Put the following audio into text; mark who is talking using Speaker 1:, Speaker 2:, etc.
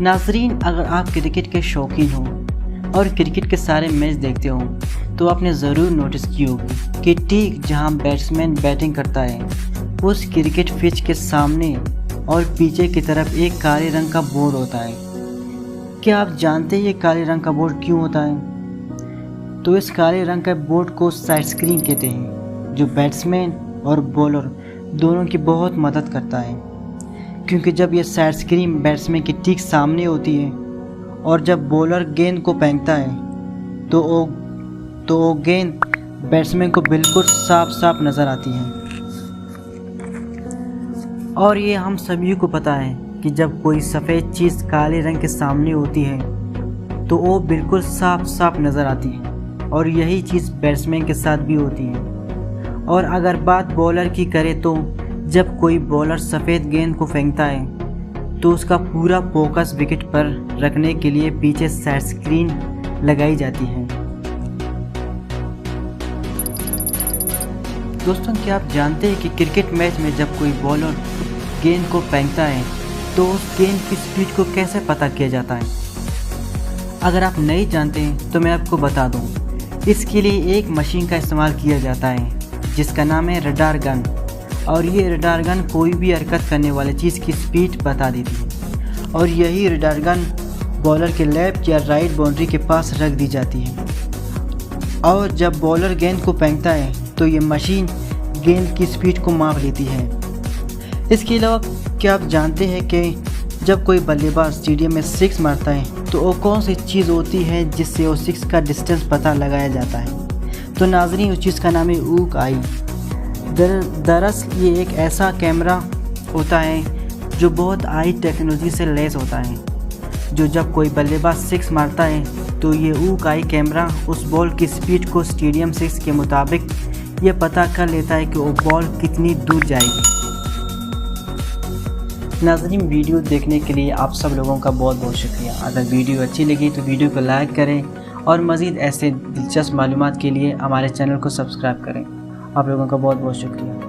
Speaker 1: नाजरीन, अगर आप क्रिकेट के शौकीन हो और क्रिकेट के सारे मैच देखते हो तो आपने ज़रूर नोटिस की होगी कि ठीक जहां बैट्समैन बैटिंग करता है उस क्रिकेट पिच के सामने और पीछे की तरफ एक काले रंग का बोर्ड होता है। क्या आप जानते हैं ये काले रंग का बोर्ड क्यों होता है? तो इस काले रंग के बोर्ड को साइड स्क्रीन कहते हैं, जो बैट्समैन और बॉलर दोनों की बहुत मदद करता है। क्योंकि जब ये साइड स्क्रीन बैट्समैन के ठीक सामने होती है और जब बॉलर गेंद को फेंकता है तो वो गेंद बैट्समैन को बिल्कुल साफ साफ नज़र आती है। और ये हम सभी को पता है कि जब कोई सफ़ेद चीज़ काले रंग के सामने होती है तो वो बिल्कुल साफ साफ नज़र आती है, और यही चीज़ बैट्समैन के साथ भी होती है। और अगर बात बॉलर की करें तो जब कोई बॉलर सफ़ेद गेंद को फेंकता है तो उसका पूरा फोकस विकेट पर रखने के लिए पीछे साइड स्क्रीन लगाई जाती है। दोस्तों, क्या आप जानते हैं कि क्रिकेट मैच में जब कोई बॉलर गेंद को फेंकता है तो उस गेंद की स्पीड को कैसे पता किया जाता है? अगर आप नहीं जानते हैं तो मैं आपको बता दूं। इसके लिए एक मशीन का इस्तेमाल किया जाता है जिसका नाम है रडार गन, और ये रडार गन कोई भी हरकत करने वाली चीज़ की स्पीड बता देती है, और यही रडार गन बॉलर के लेफ्ट या राइट बाउंड्री के पास रख दी जाती है। और जब बॉलर गेंद को फेंकता है तो ये मशीन गेंद की स्पीड को माप लेती है। इसके अलावा क्या आप जानते हैं कि जब कोई बल्लेबाज स्टेडियम में सिक्स मारता है तो वो कौन सी चीज़ होती है जिससे वो सिक्स का डिस्टेंस पता लगाया जाता है? तो नाज़रीन, उस चीज़ का नाम है ऊक आई। दरअसल ये एक ऐसा कैमरा होता है जो बहुत हाई टेक्नोलॉजी से लैस होता है, जो जब कोई बल्लेबाज सिक्स मारता है तो ये ऊक आई कैमरा उस बॉल की स्पीड को स्टेडियम सिक्स के मुताबिक ये पता कर लेता है कि वो बॉल कितनी दूर जाएगी। नाज़रीन, वीडियो देखने के लिए आप सब लोगों का बहुत बहुत शुक्रिया। अगर वीडियो अच्छी लगी तो वीडियो को लाइक करें और मज़ीद ऐसे दिलचस्प मालूमात के लिए हमारे चैनल को सब्सक्राइब करें। आप लोगों का बहुत बहुत शुक्रिया।